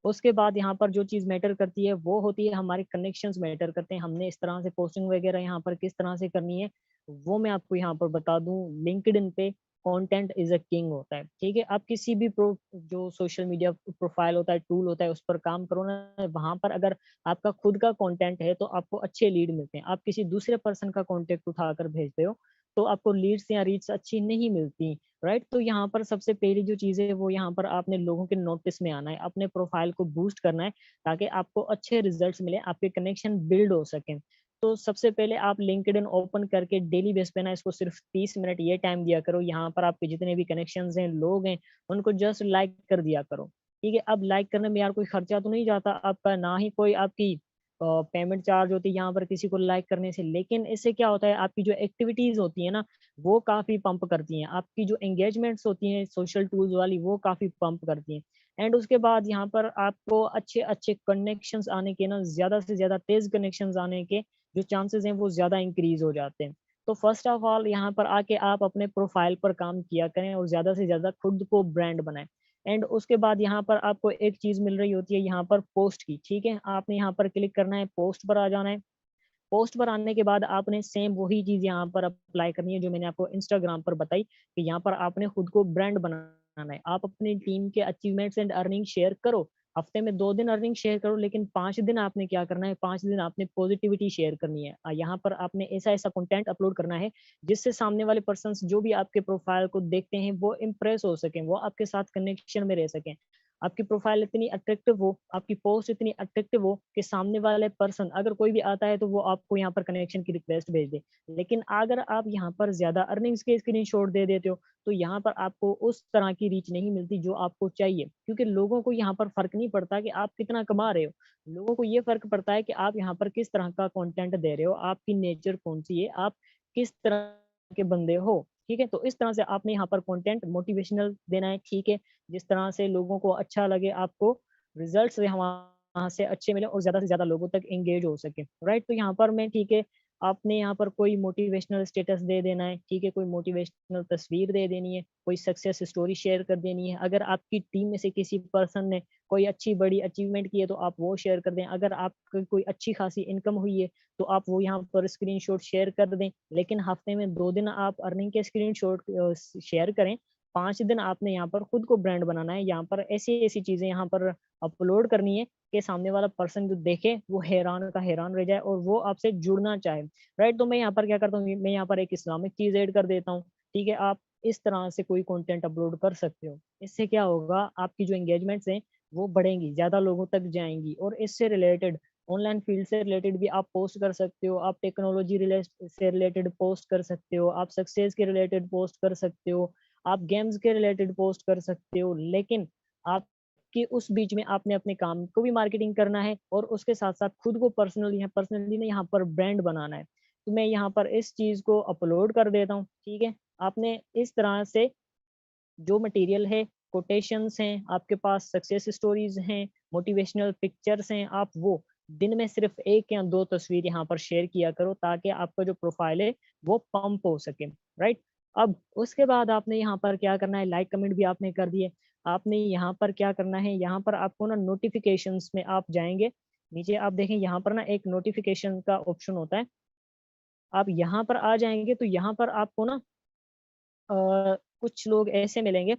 उसके बाद यहाँ पर जो चीज़ मैटर करती है वो होती है हमारे कनेक्शंस मैटर करते हैं। हमने इस तरह से पोस्टिंग वगैरह यहाँ पर किस तरह से करनी है वो मैं आपको यहाँ पर बता दूं। लिंक्डइन पे कंटेंट इज अ किंग होता है। ठीक है, आप किसी भी जो सोशल मीडिया प्रोफाइल होता है, टूल होता है, उस पर काम करो ना, वहां पर अगर आपका खुद का कंटेंट है तो आपको अच्छे लीड मिलते हैं। आप किसी दूसरे पर्सन का कॉन्टेक्ट उठाकर भेजते हो तो आपको लीड्स या रीड्स अच्छी नहीं मिलती। राइट, तो यहाँ पर सबसे पहली जो चीज़ है वो यहाँ पर आपने लोगों के नोटिस में आना है, अपने प्रोफाइल को बूस्ट करना है ताकि आपको अच्छे रिजल्ट्स मिले, आपके कनेक्शन बिल्ड हो सके। तो सबसे पहले आप लिंक्डइन ओपन करके डेली बेस पे ना इसको सिर्फ 30 मिनट ये टाइम दिया करो। यहाँ पर आपके जितने भी कनेक्शंस हैं, लोग हैं, उनको जस्ट लाइक कर दिया करो। ठीक है? अब लाइक करने में यार कोई खर्चा तो नहीं जाता आपका, ना ही कोई आपकी पेमेंट चार्ज होती है यहाँ पर किसी को लाइक करने से। लेकिन इससे क्या होता है, आपकी जो एक्टिविटीज़ होती है ना, वो काफ़ी पंप करती हैं। आपकी जो एंगेजमेंट्स होती हैं सोशल टूल्स वाली, वो काफ़ी पंप करती हैं। एंड उसके बाद यहाँ पर आपको अच्छे-अच्छे कनेक्शंस आने के ना, ज़्यादा से ज़्यादा तेज़ कनेक्शंस आने के जो चांसेस हैं वो ज़्यादा इंक्रीज़ हो जाते हैं। तो फर्स्ट ऑफ ऑल यहाँ पर आके आप अपने प्रोफ़ाइल पर काम किया करें और ज़्यादा से ज़्यादा खुद को ब्रांड बनाएँ। एंड उसके बाद यहाँ पर आपको एक चीज़ मिल रही होती है यहाँ पर पोस्ट की, ठीक है? आपने यहाँ पर क्लिक करना है, पोस्ट पर आ जाना है। पोस्ट पर आने के बाद आपने सेम वही चीज़ यहाँ पर अप्लाई करनी है जो मैंने आपको इंस्टाग्राम पर बताई कि यहाँ पर आपने खुद को ब्रांड बनाना है। आप अपनी टीम के अचीवमेंट्स एंड अर्निंग शेयर करो। हफ्ते में 2 दिन अर्निंग शेयर करो, लेकिन 5 दिन आपने क्या करना है, 5 दिन आपने पॉजिटिविटी शेयर करनी है। यहाँ पर आपने ऐसा-ऐसा कंटेंट अपलोड करना है जिससे सामने वाले पर्सन्स जो भी आपके प्रोफाइल को देखते हैं वो इम्प्रेस हो सकें, वो आपके साथ कनेक्शन में रह सकें। आपकी प्रोफाइल इतनी अट्रैक्टिव हो, आपकी पोस्ट इतनी अट्रैक्टिव हो कि सामने वाले पर्सन अगर कोई भी आता है तो वो आपको यहाँ पर कनेक्शन की रिक्वेस्ट भेज दे। लेकिन अगर आप यहाँ पर ज़्यादा अर्निंग्स के स्क्रीनशॉट दे देते हो, तो यहाँ पर आपको उस तरह की रीच नहीं मिलती जो आपको चाहिए। क्योंकि लोगों को यहाँ पर फ़र्क नहीं पड़ता कि आप कितना कमा रहे हो। लोगों को ये फ़र्क पड़ता है कि आप यहाँ पर किस तरह का कंटेंट दे रहे हो, आपकी नेचर कौन-सी है, आप किस तरह के बंदे हो। ठीक है? तो इस तरह से आपने यहाँ पर कंटेंट मोटिवेशनल देना है, ठीक है? जिस तरह से लोगों को अच्छा लगे, आपको रिजल्ट्स वहाँ से अच्छे मिले और ज़्यादा से ज़्यादा लोगों तक एंगेज हो सके, राइट? तो यहाँ पर मैं ठीक है, आपने यहाँ पर कोई मोटिवेशनल स्टेटस दे देना है, ठीक है? कोई मोटिवेशनल तस्वीर दे देनी है, कोई सक्सेस स्टोरी शेयर कर देनी है। अगर आपकी टीम में से किसी पर्सन ने कोई अच्छी बड़ी अचीवमेंट की है, तो आप वो शेयर कर दें। अगर आपकी कोई अच्छी खासी इनकम हुई है, तो आप वो यहाँ पर स्क्रीनशॉट शेयर कर दें। लेकिन हफ्ते में 2 दिन आप अर्निंग के स्क्रीनशॉट शेयर करें। 5 दिन आपने यहाँ पर खुद को ब्रांड बनाना है। यहाँ पर ऐसी-ऐसी चीज़ें यहाँ पर अपलोड करनी है कि सामने वाला पर्सन जो देखे वो हैरान का हैरान रह जाए और वो आपसे जुड़ना चाहे, राइट? तो मैं यहाँ पर क्या करता हूँ, मैं यहाँ पर एक इस्लामिक चीज़ ऐड कर देता हूँ, ठीक है? आप इस तरह से कोई कंटेंट अपलोड कर सकते हो। इससे क्या होगा, आपकी जो एंगेजमेंट्स हैं वो बढ़ेंगी, ज़्यादा लोगों तक जाएँगी और इससे रिलेटेड ऑनलाइन फील्ड से रिलेटेड भी आप पोस्ट कर सकते हो, आप टेक्नोलॉजी से रिलेटेड पोस्ट कर सकते हो, आप सक्सेस के रिलेटेड पोस्ट कर सकते हो, आप गेम्स के रिलेटेड पोस्ट कर सकते हो। लेकिन आपकी उस बीच में आपने अपने काम को भी मार्केटिंग करना है और उसके साथ-साथ खुद को पर्सनली ना यहाँ पर ब्रांड बनाना है। तो मैं यहाँ पर इस चीज़ को अपलोड कर देता हूँ, ठीक है? आपने इस तरह से जो मटेरियल है, कोटेशंस हैं, आपके पास सक्सेस स्टोरीज़ हैं, मोटिवेशनल पिक्चर्स हैं, आप वो दिन में सिर्फ़ 1 या 2 तस्वीर यहाँ पर शेयर किया करो ताकि आपका जो प्रोफ़ाइल है, वो पंप हो सके, राइट? अब उसके बाद आपने यहाँ पर क्या करना है, लाइक कमेंट भी आपने कर दिए। आपने यहाँ पर क्या करना है, यहाँ पर आपको ना नोटिफ़िकेशंस में आप जाएँगे, नीचे आप देखें यहाँ पर ना एक नोटिफ़िकेशन का ऑप्शन होता है। आप यहाँ पर आ जाएँगे तो यहाँ पर आपको ना कुछ लोग ऐसे मिलेंगे,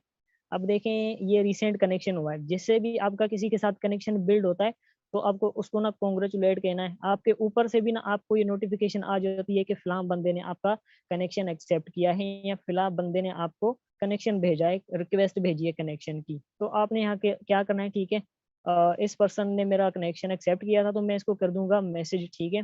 अब देखें ये रिसेंट कनेक्शन हुआ है, जिससे भी आपका किसी के साथ कनेक्शन बिल्ड होता है, तो आपको उसको ना कांग्रेचुलेट कहना है। आपके ऊपर से भी ना आपको ये नोटिफ़िकेशन आ जाती है कि फलाँ बंदे ने आपका कनेक्शन एक्सेप्ट किया है या फलाँ बंदे ने आपको कनेक्शन भेजा है, रिक्वेस्ट भेजी है कनेक्शन की। तो आपने यहाँ के क्या करना है, ठीक है? इस पर्सन ने मेरा कनेक्शन एक्सेप्ट किया था, तो मैं इसको कर दूँगा मैसेज, ठीक है?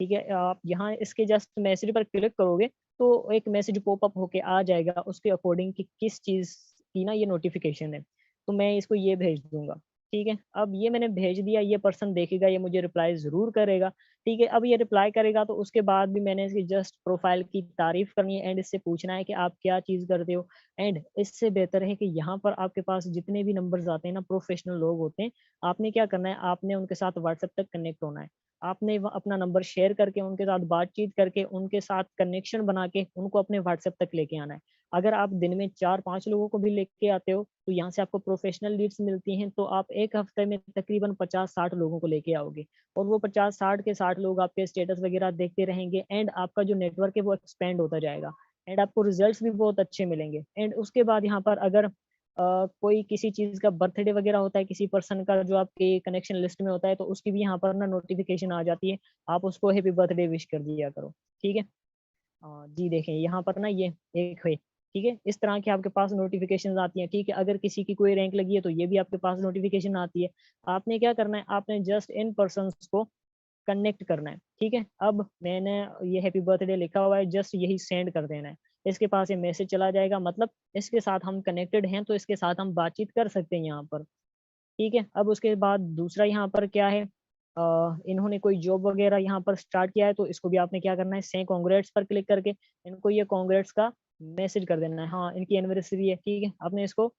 ठीक है? आप यहाँ इसके जस्ट मैसेज पर क्लिक करोगे, तो एक मैसेज पॉपअप होके आ जाएगा उसके अकॉर्डिंग कि किस चीज़ की ना ये नोटिफ़िकेशन है। तो मैं इसको ये भेज दूँगा, ठीक है? अब ये मैंने भेज दिया, ये पर्सन देखेगा, ये मुझे रिप्लाई ज़रूर करेगा, ठीक है? अब ये रिप्लाई करेगा तो उसके बाद भी मैंने इसकी जस्ट प्रोफ़ाइल की तारीफ़ करनी है एंड इससे पूछना है कि आप क्या चीज़ करते हो? एंड इससे बेहतर है कि यहाँ पर आपके पास जितने भी नंबर्स आते हैं ना, प्रोफ़ेशनल लोग होते हैं, आपने क्या करना है, आपने उनके साथ व्हाट्सएप तक कनेक्ट होना है। आपने व अपना नंबर शेयर करके, उनके साथ बातचीत करके, उनके साथ कनेक्शन बना के, उनको अपने व्हाट्सएप तक लेके आना है। अगर आप दिन में 4-5 लोगों को भी लेके आते हो, तो यहाँ से आपको प्रोफ़ेशनल लीड्स मिलती हैं, तो आप 1 हफ्ते में तकरीबन 50-60 लोगों को लेके आओगे और वो 50-60 के 60 लोग आपके स्टेटस वगैरह देखते रहेंगे एंड आपका जो नेटवर्क है वो एक्सपेंड होता जाएगा एंड आपको रिज़ल्ट्स भी बहुत अच्छे मिलेंगे एंड उसके बाद यहाँ पर अगर कोई किसी चीज़ का बर्थडे वगैरह होता है किसी पर्सन का जो आपके कनेक्शन लिस्ट में होता है, तो उसकी भी यहाँ पर ना नोटिफ़िकेशन आ जाती है। आप उसको हैप्पी बर्थडे विश कर दिया करो, ठीक है? जी देखें यहाँ पर ना ये एक है। ठीक है? इस तरह की आपके पास नोटिफ़िकेशंस आती हैं, ठीक है? अगर किसी की कोई रैंक लगी है तो ये भी आपके पास नोटिफ़िकेशन आती है। आपने क्या करना है, आपने जस्ट इन पर्सन्स को कनेक्ट करना है, ठीक है? अब मैंने ये हैप्पी बर्थडे लिखा हुआ है, जस्ट यही सेंड कर देना है। इसके पास ये मैसेज चला जाएगा, मतलब इसके साथ हम कनेक्टेड हैं, तो इसके साथ हम बातचीत कर सकते हैं यहाँ पर, ठीक है? अब उसके बाद दूसरा यहाँ पर क्या है, इन्होंने कोई जॉब वगैरह यहाँ पर स्टार्ट किया है, तो इसको भी आपने क्या करना है, से कांग्रेट्स पर क्लिक करके इनको ये कांग्रेट्स का मैसेज कर देना है। हाँ, इनकी एनिवर्सरी है, ठीक है? आपने इसको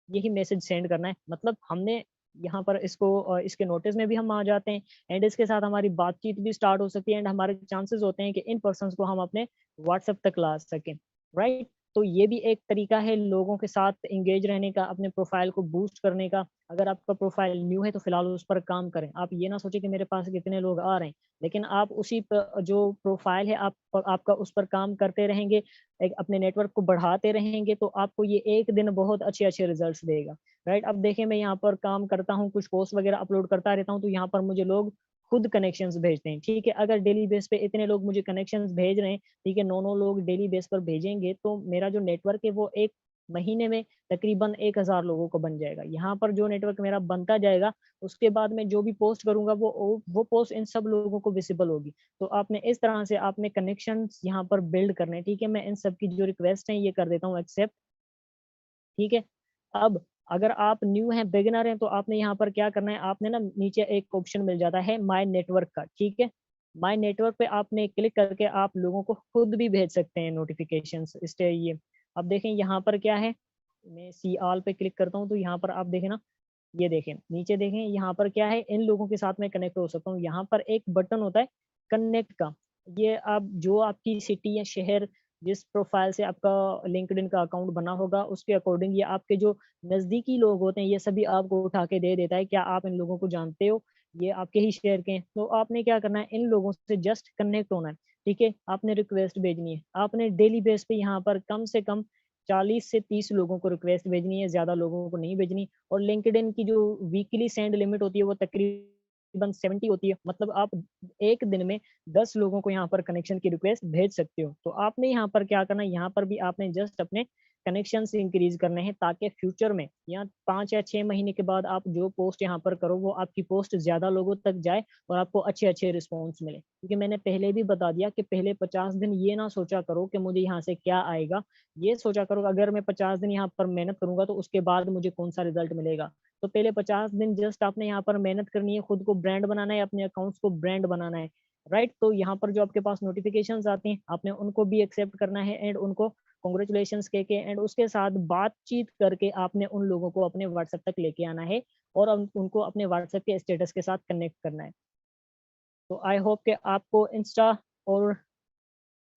यही मैसेज सेंड करना है, मतलब हमने यहाँ पर इसको इसके नोटिस में भी हम आ जाते हैं एंड इसके साथ हमारी बातचीत भी स्टार्ट हो सकती है एंड हमारे चांसेस होते हैं कि इन पर्सन्स को हम अपने व्हाट्सएप तक ला सकें, राइट? तो ये भी एक तरीका है लोगों के साथ एंगेज रहने का, अपने प्रोफाइल को बूस्ट करने का। अगर आपका प्रोफाइल न्यू है तो फिलहाल उस पर काम करें। आप ये ना सोचें कि मेरे पास कितने लोग आ रहे हैं, लेकिन आप उसी जो प्रोफाइल है आपका उस पर काम करते रहेंगे, एक अपने नेटवर्क को बढ़ाते रहेंगे, तो आपको ये एक दिन बहुत अच्छे-अच्छे रिजल्ट्स देगा, राइट? अब देखिए मैं यहाँ पर काम करता हूँ, कुछ पोस्ट वगैरह अपलोड करता रहता हूँ, तो यहाँ पर मुझे लोग खुद कनेक्शंस भेजते हैं, ठीक है? अगर डेली बेस पे इतने लोग मुझे कनेक्शंस भेज रहे हैं, ठीक है, 9-9 लोग डेली बेस पर भेजेंगे, तो मेरा जो नेटवर्क है वो 1 महीने में तकरीबन 1000 लोगों को बन जाएगा। यहाँ पर जो नेटवर्क मेरा बनता जाएगा, उसके बाद मैं जो भी पोस्ट करूँगा वो पोस्ट इन सब लोगों को विज़िबल होगी। तो आपने इस तरह से आपने कनेक्शंस यहाँ पर बिल्ड करने हैं, ठीक है? मैं इन सब की जो रिक्वेस्ट है ये कर देता हूँ एक्सेप्ट, ठीक है? अब अगर आप न्यू हैं, बिगिनर हैं, तो आपने यहाँ पर क्या करना है, आपने ना नीचे एक ऑप्शन मिल जाता है माय नेटवर्क का, ठीक है? माय नेटवर्क पे आपने क्लिक करके आप लोगों को खुद भी भेज सकते हैं नोटिफ़िकेशंस इससे ये। अब देखें यहाँ पर क्या है, मैं सी ऑल पे क्लिक करता हूँ, तो यहाँ पर आप देखें ना, ये देखें, नीचे देखें यहाँ पर क्या है, इन लोगों के साथ मैं कनेक्ट हो सकता हूँ। यहाँ पर एक बटन होता है कनेक्ट का, ये आप जो आपकी सिटी या शहर जिस प्रोफाइल से आपका लिंक्डइन का अकाउंट बना होगा, उसके अकॉर्डिंग ये आपके जो नज़दीकी लोग होते हैं, ये सभी आपको उठा के दे देता है। क्या आप इन लोगों को जानते हो? ये आपके ही शहर के हैं। तो आपने क्या करना है, इन लोगों से जस्ट कनेक्ट होना है, ठीक है? आपने रिक्वेस्ट भेजनी है। आपने डेली बेस पे यहाँ पर कम से कम 40 से 30 लोगों को रिक्वेस्ट भेजनी है, ज़्यादा लोगों को नहीं भेजनी। और लिंक्डइन की जो वीकली सेंड लिमिट होती है वो तकरीबन 70 होती है। मतलब आप एक दिन में 10 लोगों को यहाँ पर कनेक्शन की रिक्वेस्ट भेज सकते हो। तो आपने यहाँ पर क्या करना है, यहाँ पर भी आपने जस्ट अपने कनेक्शंस इंक्रीज़ करने हैं ताकि फ्यूचर में या 5 या 6 महीने के बाद आप जो पोस्ट यहाँ पर करो वो आपकी पोस्ट ज़्यादा लोगों तक जाए और आपको अच्छे-अच्छे रिस्पॉन्स मिले। क्योंकि मैंने पहले भी बता दिया कि पहले 50 दिन ये ना सोचा करो कि मुझे यहाँ से क्या आएगा, ये सोचा करो अगर मैं 50 दिन यहाँ पर मेहनत करूँगा तो उसके बाद मुझे कौन-सा रिज़ल्ट मिलेगा। तो पहले 50 दिन जस्ट आपने यहाँ पर मेहनत करनी है, खुद को ब्रांड बनाना है, अपने अकाउंट्स को ब्रांड बनाना है, राइट? तो यहाँ पर जो आपके पास नोटिफ़िकेशंस आती हैं, आपने उनको भी एक्सेप्ट करना है एंड उनको कांग्रेचुलेशंस कह के एंड उसके साथ बातचीत करके आपने उन लोगों को अपने व्हाट्सएप तक लेके आना है और उनको अपने व्हाट्सएप के स्टेटस के साथ कनेक्ट करना है। तो आई होप कि आपको इंस्टा और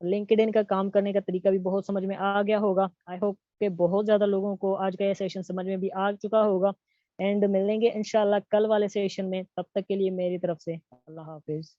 लिंक्डइन का काम करने का तरीका भी बहुत समझ में आ गया होगा। आई होप कि बहुत ज़्यादा लोगों को आज का ये सेशन समझ में भी आ चुका होगा एंड मिलेंगे इंशाल्लाह कल वाले सेशन में। तब तक के लिए मेरी तरफ से अल्लाह हाफ़िज़।